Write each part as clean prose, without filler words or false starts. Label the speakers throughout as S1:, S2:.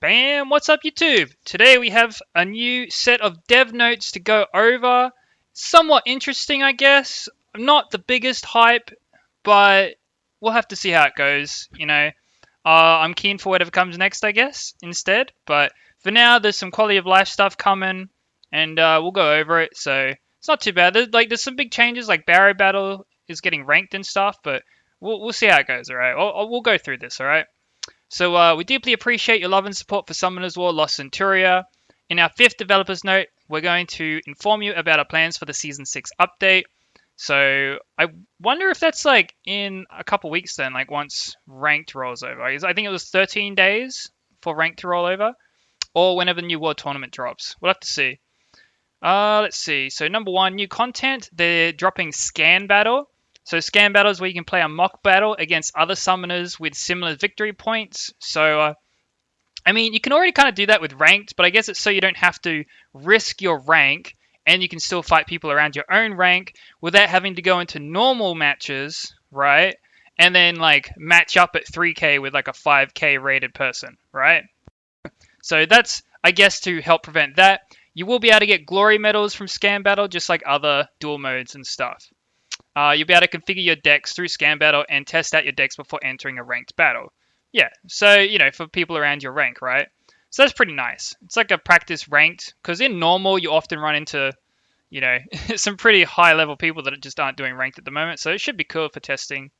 S1: Bam! What's up, YouTube? Today we have a new set of dev notes to go over. Somewhat interesting, I guess. Not the biggest hype, but we'll have to see how it goes. I'm keen for whatever comes next, I guess, instead. But for now, there's some quality of life stuff coming, and we'll go over it. So it's not too bad. There's some big changes, like Barrier Battle is getting ranked and stuff, but we'll see how it goes. All right, we'll go through this. All right. So we deeply appreciate your love and support for Summoners War Lost Centuria. In our 5th developers note, we're going to inform you about our plans for the Season 6 update. So I wonder if that's like in a couple weeks then, like once ranked rolls over. I think it was 13 days for ranked to roll over, or whenever the new world tournament drops. We'll have to see. Let's see. So number 1, new content. They're dropping Scan Battle. So Scan Battle is where you can play a mock battle against other summoners with similar victory points. So, you can already kind of do that with ranked, but I guess it's so you don't have to risk your rank and you can still fight people around your own rank without having to go into normal matches, right? And then like match up at 3k with like a 5k rated person, right? So that's, I guess, to help prevent that. You will be able to get glory medals from Scan Battle, just like other duel modes and stuff. You'll be able to configure your decks through Scan Battle and test out your decks before entering a ranked battle. Yeah, so, for people around your rank, right? So that's pretty nice. It's like a practice ranked, because in normal, you often run into, some pretty high level people that just aren't doing ranked at the moment, so it should be cool for testing.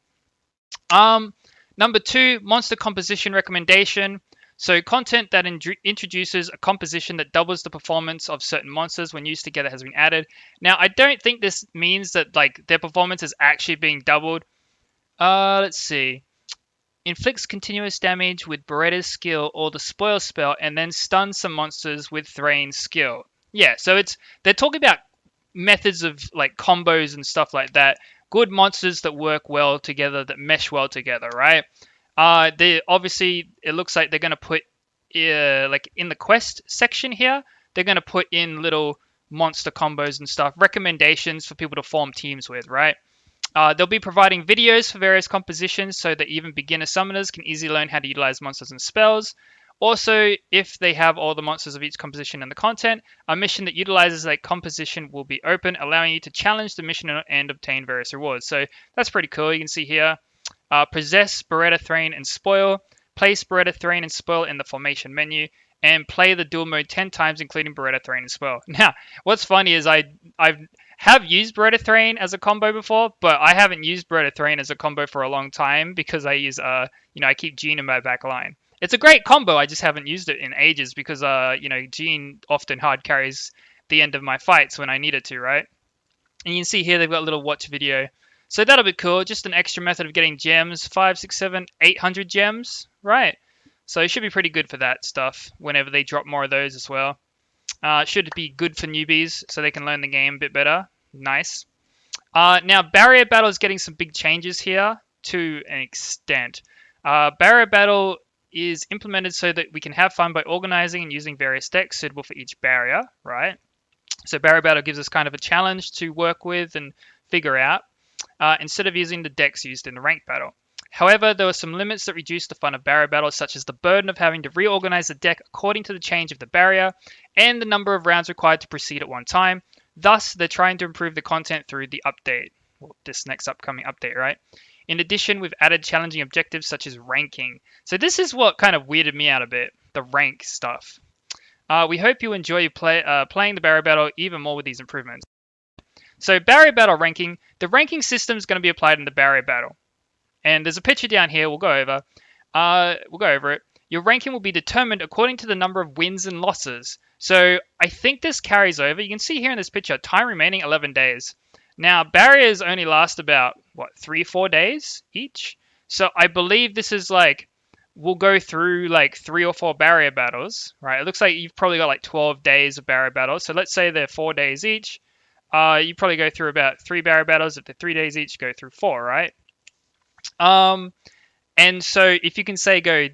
S1: Number 2, monster composition recommendation. So content that introduces a composition that doubles the performance of certain monsters when used together has been added. Now, I don't think this means that like their performance is actually being doubled. Let's see. Inflicts continuous damage with Beretta's skill or the spoil spell, and then stuns some monsters with Thrain's skill. Yeah, so they're talking about methods of like combos and stuff like that. Good monsters that work well together, that mesh well together, right? They obviously, it looks like they're going to put like in the quest section here, they're going to put in little monster combos and stuff, recommendations for people to form teams with, right? They'll be providing videos for various compositions so that even beginner summoners can easily learn how to utilize monsters and spells. Also, if they have all the monsters of each composition in the content, a mission that utilizes that composition will be open, allowing you to challenge the mission and obtain various rewards. So that's pretty cool. You can see here, possess Beretta, Thrain, and Spoil. Place Beretta, Thrain, and Spoil in the formation menu, and play the dual mode 10 times, including Beretta, Thrain, and Spoil. Now, what's funny is I've used Beretta Thrain as a combo before, but I haven't used Beretta Thrain as a combo for a long time because I use I keep Jean in my back line. It's a great combo, I just haven't used it in ages because Jean often hard carries the end of my fights when I need it to, right? And you can see here they've got a little watch video. So that'll be cool, just an extra method of getting gems, 5, 6, 7, 800 gems, right? So it should be pretty good for that stuff whenever they drop more of those as well. Should be good for newbies so they can learn the game a bit better. Nice. Now, Barrier Battle is getting some big changes here to an extent. Barrier Battle is implemented so that we can have fun by organizing and using various decks suitable for each barrier, right? So Barrier Battle gives us kind of a challenge to work with and figure out instead of using the decks used in the ranked battle. However, there are some limits that reduce the fun of barrier battles, such as the burden of having to reorganize the deck according to the change of the barrier and the number of rounds required to proceed at one time. Thus, they're trying to improve the content through the update, well, this next upcoming update, right? In addition, we've added challenging objectives such as ranking. So this is what kind of weirded me out a bit, the rank stuff. We hope you enjoy playing the barrier battle even more with these improvements. So barrier battle ranking, the ranking system is going to be applied in the barrier battle. And there's a picture down here we'll go over. It. Your ranking will be determined according to the number of wins and losses. So I think this carries over. You can see here in this picture, time remaining 11 days. Now, barriers only last about, 3-4 days each? So I believe this is like, we'll go through like 3 or 4 barrier battles, right? It looks like you've probably got like 12 days of barrier battles. So let's say they're 4 days each. You probably go through about 3 barrier battles. If they're 3 days each, go through 4, right? And so if you can say go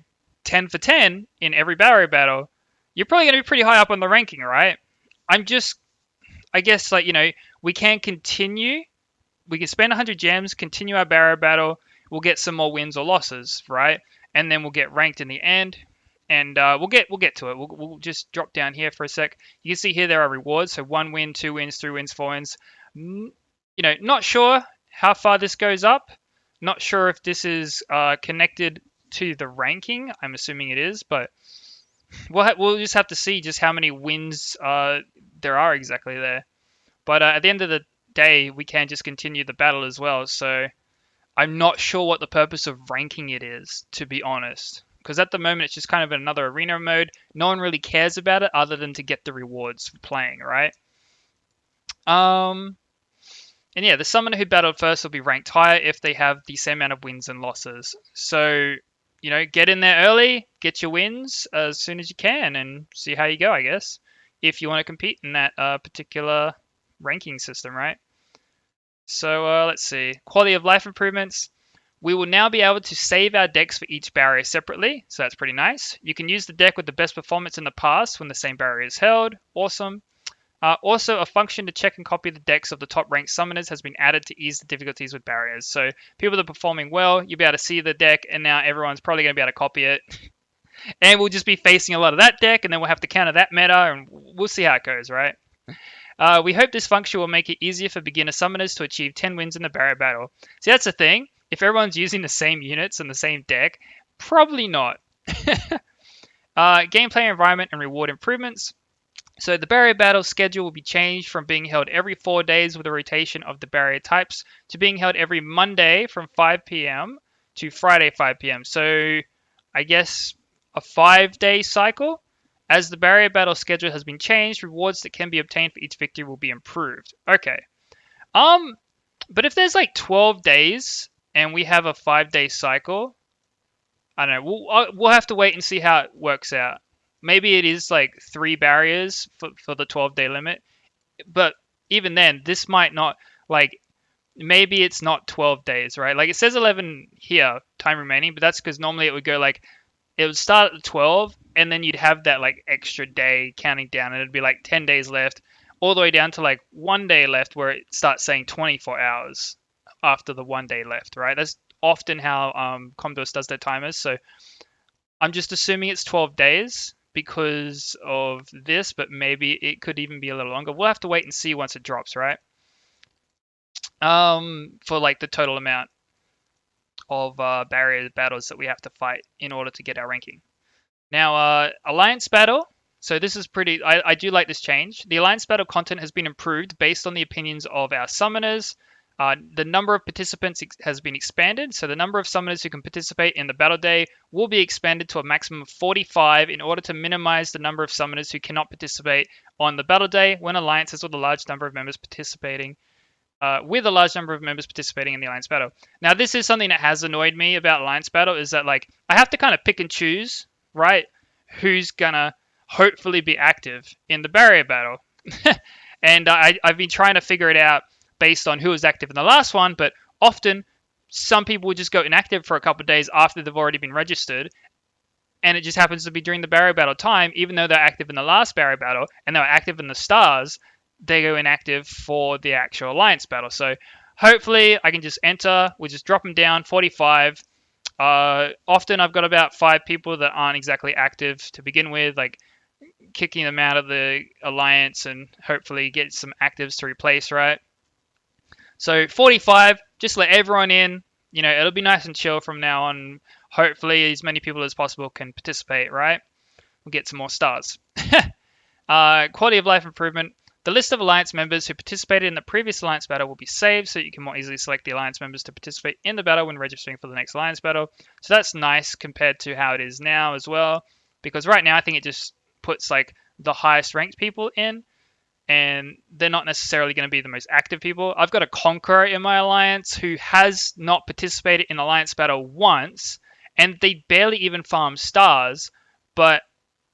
S1: 10 for 10 in every barrier battle, you're probably going to be pretty high up on the ranking, right? I guess we can continue. We can spend 100 gems, continue our barrier battle. We'll get some more wins or losses, right? And then we'll get ranked in the end. and we'll get to it. We'll just drop down here for a sec. You can see here there are rewards. So 1 win, 2 wins, 3 wins, 4 wins. Not sure how far this goes up. Not sure if this is connected to the ranking. I'm assuming it is, but we'll just have to see just how many wins there are exactly there. But at the end of the day, we can just continue the battle as well. So I'm not sure what the purpose of ranking it is, to be honest. Because at the moment, it's just kind of another arena mode. No one really cares about it other than to get the rewards for playing, right? And yeah, the summoner who battled first will be ranked higher if they have the same amount of wins and losses. So, get in there early, get your wins as soon as you can, and see how you go, I guess, if you want to compete in that particular ranking system, right? So let's see. Quality of life improvements. We will now be able to save our decks for each barrier separately, so that's pretty nice. You can use the deck with the best performance in the past when the same barrier is held. Awesome. Also, a function to check and copy the decks of the top ranked summoners has been added to ease the difficulties with barriers. So people that are performing well, you'll be able to see the deck, and now everyone's probably going to be able to copy it. And we'll just be facing a lot of that deck, and then we'll have to counter that meta, and we'll see how it goes, right? We hope this function will make it easier for beginner summoners to achieve 10 wins in the barrier battle. See, that's the thing. If everyone's using the same units and the same deck, probably not. Gameplay environment and reward improvements. So the barrier battle schedule will be changed from being held every 4 days with a rotation of the barrier types to being held every Monday from 5 p.m. to Friday 5 p.m. So I guess a 5-day cycle. As the barrier battle schedule has been changed, rewards that can be obtained for each victory will be improved. Okay. But if there's like 12 days and we have a 5-day cycle, I don't know. We'll have to wait and see how it works out. Maybe it is like 3 barriers for the 12-day limit. But even then, this might not, like, maybe it's not 12 days, right? Like, it says 11 here, time remaining, but that's because normally it would go like, it would start at 12, and then you'd have that, like, extra day counting down, and it'd be like 10 days left, all the way down to, like, 1 day left, where it starts saying 24 hours after the 1 day left, right? That's often how Commodore does their timers, so I'm just assuming it's 12 days because of this, but maybe it could even be a little longer. We'll have to wait and see once it drops, right? For like the total amount of barrier battles that we have to fight in order to get our ranking. Now, Alliance Battle. So this is pretty, I do like this change. The Alliance Battle content has been improved based on the opinions of our summoners. The number of participants has been expanded, so the number of summoners who can participate in the battle day will be expanded to a maximum of 45 in order to minimize the number of summoners who cannot participate on the battle day when alliances with a large number of members participating in the alliance battle. Now, this is something that has annoyed me about alliance battle, is that like I have to kind of pick and choose, right, who's gonna hopefully be active in the barrier battle. And I've been trying to figure it out based on who was active in the last one, but often some people would just go inactive for a couple of days after they've already been registered, and it just happens to be during the barrier battle time, even though they're active in the last barrier battle and they were active in the stars, they go inactive for the actual alliance battle. So hopefully I can just enter, we'll just drop them down, 45. Often I've got about 5 people that aren't exactly active to begin with, like kicking them out of the alliance and hopefully get some actives to replace, right? So 45, just let everyone in. It'll be nice and chill from now on. Hopefully as many people as possible can participate, right? We'll get some more stars. Quality of life improvement. The list of Alliance members who participated in the previous Alliance battle will be saved so you can more easily select the Alliance members to participate in the battle when registering for the next Alliance battle. So that's nice compared to how it is now as well. Because right now I think it just puts like the highest ranked people in, and they're not necessarily going to be the most active people. I've got a Conqueror in my alliance who has not participated in Alliance Battle once, and they barely even farm stars, but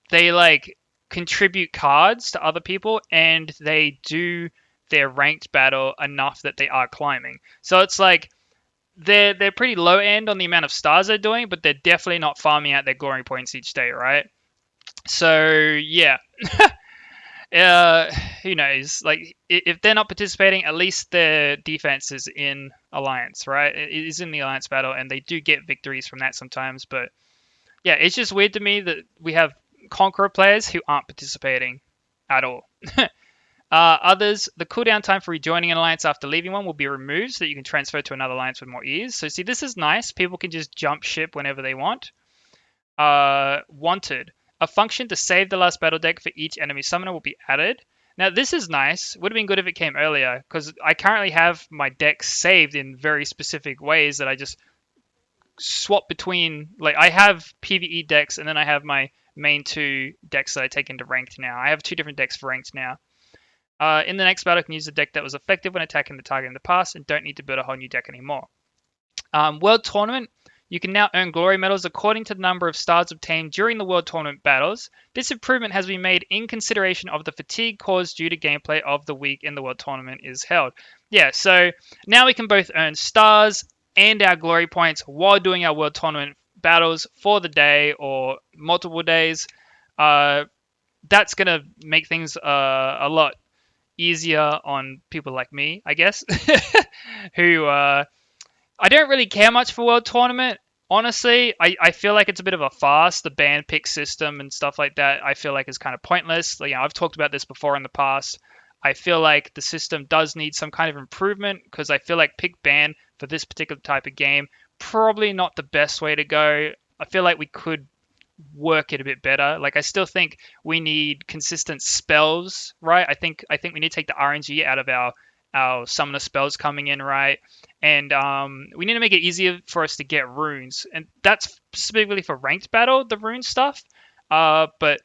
S1: they like contribute cards to other people, and they do their ranked battle enough that they are climbing. So it's like they're pretty low end on the amount of stars they're doing, but they're definitely not farming out their glory points each day, right? So yeah. Who knows? Like, if they're not participating, at least their defense is in Alliance, right? It is in the Alliance battle, and they do get victories from that sometimes. But Yeah, it's just weird to me that we have Conqueror players who aren't participating at all. Others, the cooldown time for rejoining an alliance after leaving one will be removed so that you can transfer to another alliance with more ease. So see, this is nice. People can just jump ship whenever they want. Wanted. A function to save the last battle deck for each enemy summoner will be added. Now, this is nice. Would have been good if it came earlier, because I currently have my deck saved in very specific ways that I just swap between. Like, I have PvE decks, and then I have my main two decks that I take into ranked now. I have two different decks for ranked now. In the next battle, I can use a deck that was effective when attacking the target in the past and don't need to build a whole new deck anymore. World Tournament. You can now earn glory medals according to the number of stars obtained during the World Tournament battles. This improvement has been made in consideration of the fatigue caused due to gameplay of the week in the World Tournament is held. Yeah, so now we can both earn stars and our glory points while doing our World Tournament battles for the day or multiple days. That's going to make things a lot easier on people like me, I guess, who I don't really care much for World Tournament. Honestly, I feel like it's a bit of a farce. The ban pick system and stuff like that, I feel like is kind of pointless. You know, I've talked about this before in the past. I feel like the system does need some kind of improvement because I feel like pick ban for this particular type of game probably not the best way to go. I feel like we could work it a bit better. Like I still think we need consistent spells, right? I think we need to take the RNG out of our summoner spells coming in, right? And we need to make it easier for us to get runes, and that's specifically for ranked battle, the rune stuff. But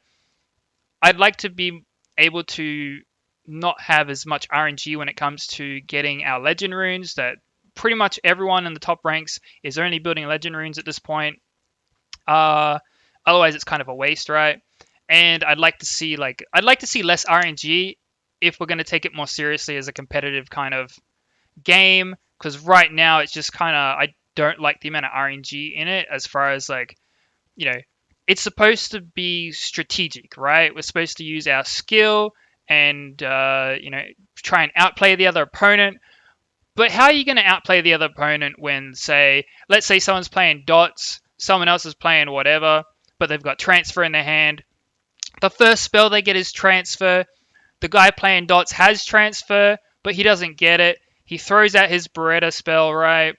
S1: I'd like to be able to not have as much RNG when it comes to getting our legend runes. That pretty much everyone in the top ranks is only building legend runes at this point. Otherwise, it's kind of a waste, right? And I'd like to see less RNG if we're going to take it more seriously as a competitive kind of game. Because right now it's just kind of I don't like the amount of RNG in it. As far as like, you know, it's supposed to be strategic, right? We're supposed to use our skill and try and outplay the other opponent. But how are you going to outplay the other opponent when, let's say someone's playing dots, someone else is playing whatever, but they've got transfer in their hand. The first spell they get is transfer. The guy playing dots has transfer, but he doesn't get it. He throws out his Beretta spell, right?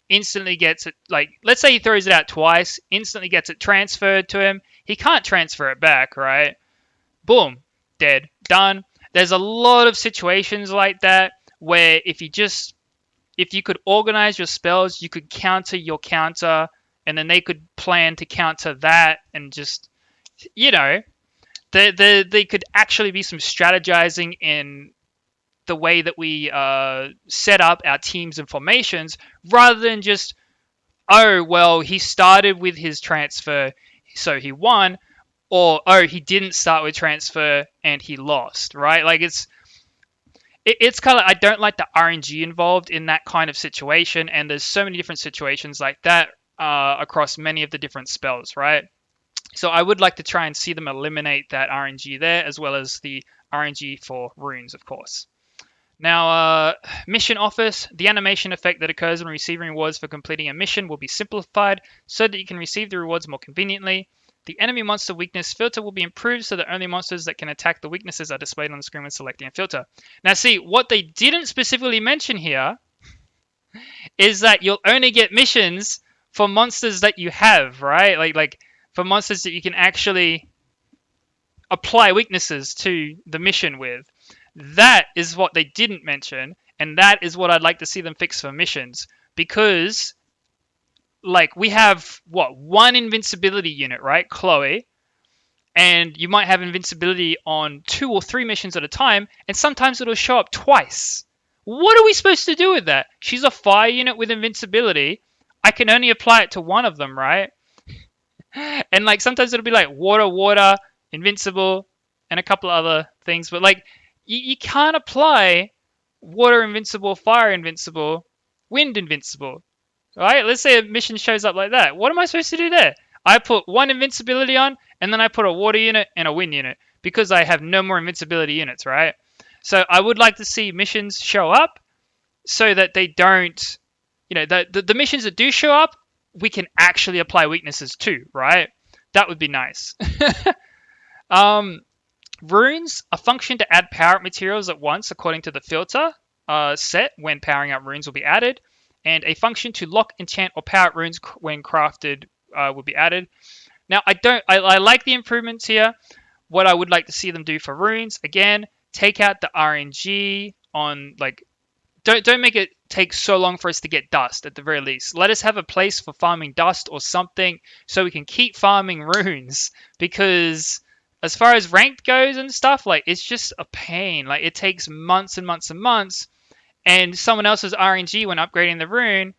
S1: Instantly gets it. Like, let's say he throws it out twice, instantly gets it transferred to him. He can't transfer it back, right? Boom, dead, done. There's a lot of situations like that where if you could organize your spells, you could counter your counter, and then they could plan to counter that, and just, there could actually be some strategizing in the way that we set up our teams and formations, rather than just, oh, well, he started with his transfer, so he won, or, oh, he didn't start with transfer and he lost, right? Like, it's kind of, I don't like the RNG involved in that kind of situation, and there's so many different situations like that across many of the different spells, right? So I would like to try and see them eliminate that RNG there, as well as the RNG for runes, of course. Now, mission office. The animation effect that occurs when receiving rewards for completing a mission will be simplified so that you can receive the rewards more conveniently. The enemy monster weakness filter will be improved so that only monsters that can attack the weaknesses are displayed on the screen when selecting a filter. Now, see, what they didn't specifically mention here is that you'll only get missions for monsters that you have, right? Like for monsters that you can actually apply weaknesses to the mission with. That is what they didn't mention, and that is what I'd like to see them fix for missions, because like we have one invincibility unit, right, Chloe, and you might have invincibility on 2 or 3 missions at a time, and sometimes it'll show up twice. What are we supposed to do with that? She's a fire unit with invincibility. I can only apply it to one of them, right? And like sometimes it'll be like water, invincible, and a couple of other things, but like you can't apply water invincible, fire invincible, wind invincible, right? Let's say a mission shows up like that. What am I supposed to do there? I put one invincibility on, and then I put a water unit and a wind unit, because I have no more invincibility units, right? So I would like to see missions show up so that they don't, the missions that do show up, we can actually apply weaknesses to, right? That would be nice. um, Runes, a function to add power up materials at once according to the filter set when powering up runes will be added, and a function to lock, enchant, or power up runes when crafted will be added. Now, I like the improvements here. What I would like to see them do for runes, again, take out the RNG on like don't make it take so long for us to get dust at the very least. Let us have a place for farming dust or something so we can keep farming runes, because as far as ranked goes and stuff, like it's just a pain. Like it takes months and months and months, and someone else's RNG when upgrading the rune,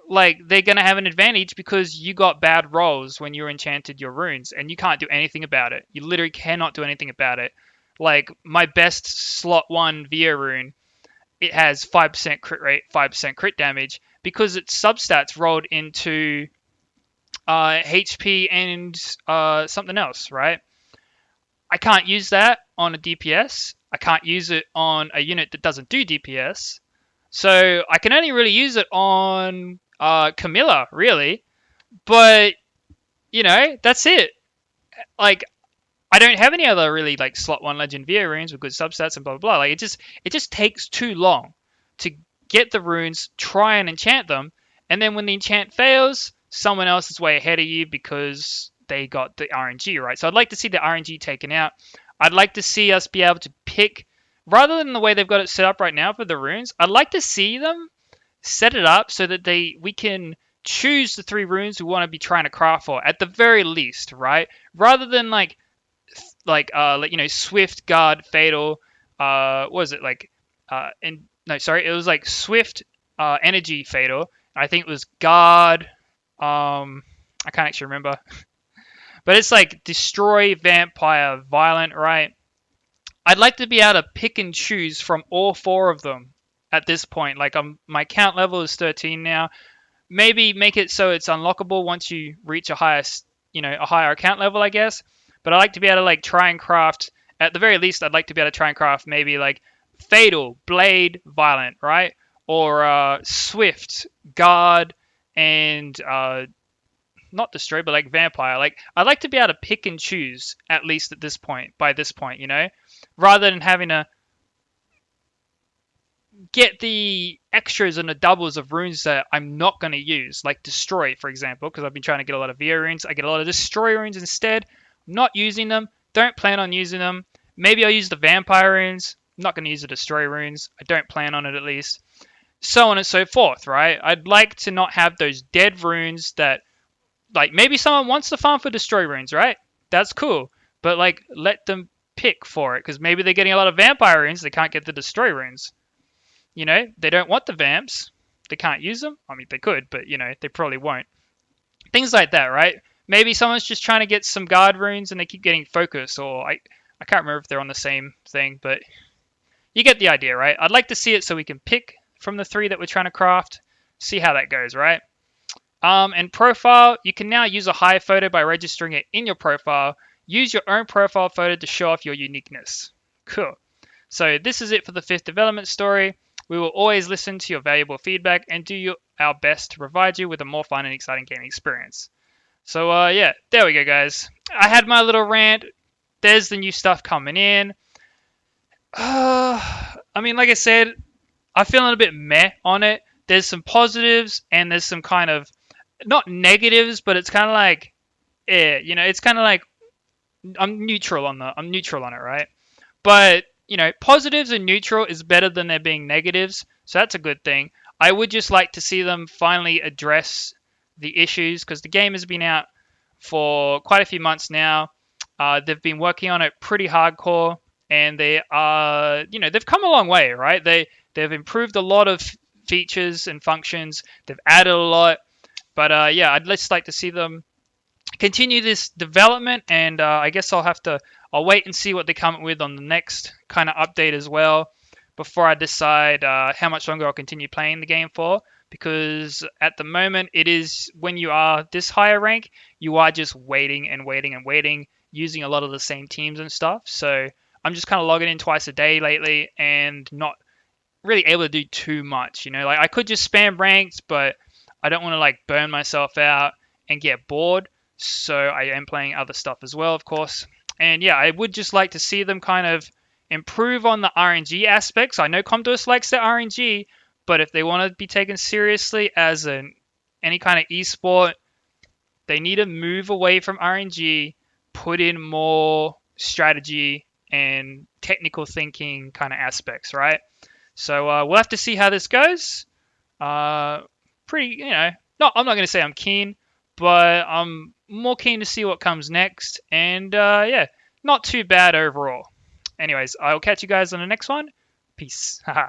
S1: like they're gonna have an advantage because you got bad rolls when you enchanted your runes and you can't do anything about it. You literally cannot do anything about it. Like my best slot 1 Via rune, it has 5% crit rate, 5% crit damage because its substats rolled into HP and something else, right? I can't use that on a DPS. I can't use it on a unit that doesn't do DPS. So I can only really use it on Camilla, really. But, that's it. Like, I don't have any other really like slot 1 legend Via runes with good substats and blah blah blah. Like it just takes too long to get the runes, try and enchant them, and then when the enchant fails, someone else is way ahead of you because they got the RNG, right? So I'd like to see the RNG taken out. I'd like to see us be able to pick, rather than the way they've got it set up right now for the runes, I'd like to see them set it up so that we can choose the 3 runes we want to be trying to craft for at the very least, right? Rather than like Swift, Guard, Fatal. What was it like? And no, sorry, it was like Swift, Energy, Fatal. I think it was Guard. I can't actually remember, but it's like Destroy, Vampire, Violent, right? I'd like to be able to pick and choose from all 4 of them at this point. Like my count level is 13 now. Maybe make it so it's unlockable once you reach a higher account level, I guess. But I like to be able to like try and craft, at the very least, I'd like to be able to try and craft maybe like Fatal, Blade, Violent, right? Or Swift, Guard, and not Destroy, but like Vampire. Like I'd like to be able to pick and choose at least at this point, by this point, rather than having to get the extras and the doubles of runes that I'm not going to use, like Destroy, for example, because I've been trying to get a lot of Via runes. I get a lot of Destroy runes instead. I'm not using them. Don't plan on using them. Maybe I'll use the Vampire runes. I'm not going to use the Destroy runes. I don't plan on it, at least. So on and so forth, right? I'd like to not have those dead runes that, like, maybe someone wants to farm for Destroy runes, right? That's cool. But, like, let them pick for it, because maybe they're getting a lot of Vampire runes. They can't get the Destroy runes. They don't want the Vamps. They can't use them. I mean, they could, but, they probably won't. Things like that, right? Maybe someone's just trying to get some Guard runes and they keep getting Focus, or I can't remember if they're on the same thing, but you get the idea, right? I'd like to see it so we can pick from the 3 that we're trying to craft, see how that goes, right? And profile, you can now use a high photo by registering it in your profile. Use your own profile photo to show off your uniqueness. Cool. So this is it for the 5th development story. We will always listen to your valuable feedback and do our best to provide you with a more fun and exciting gaming experience. So yeah, there we go, guys. I had my little rant. There's the new stuff coming in. I mean, like I said, I'm feeling a bit meh on it. There's some positives and there's some kind of, not negatives, but it's kind of like, it's kind of like I'm neutral on it, right? But positives and neutral is better than there being negatives, so that's a good thing. I would just like to see them finally address the issues, because the game has been out for quite a few months now. They've been working on it pretty hardcore, and they are, they've come a long way, right? They've improved a lot of features and functions. They've added a lot, but yeah, I'd just like to see them continue this development, and I guess I'll wait and see what they come up with on the next kind of update as well before I decide how much longer I'll continue playing the game for, because at the moment it is, when you are this higher rank, you are just waiting and waiting and waiting, using a lot of the same teams and stuff. So I'm just kind of logging in twice a day lately and not really able to do too much. Like I could just spam ranked, but I don't want to like burn myself out and get bored. So I am playing other stuff as well, of course. And yeah, I would just like to see them kind of improve on the RNG aspects. I know Comdos likes the RNG, but if they want to be taken seriously as any kind of esport, they need to move away from RNG, put in more strategy and technical thinking kind of aspects, right? So we'll have to see how this goes. Pretty, I'm not going to say I'm keen, but I'm more keen to see what comes next. And yeah, not too bad overall. Anyways, I'll catch you guys on the next one. Peace. Haha.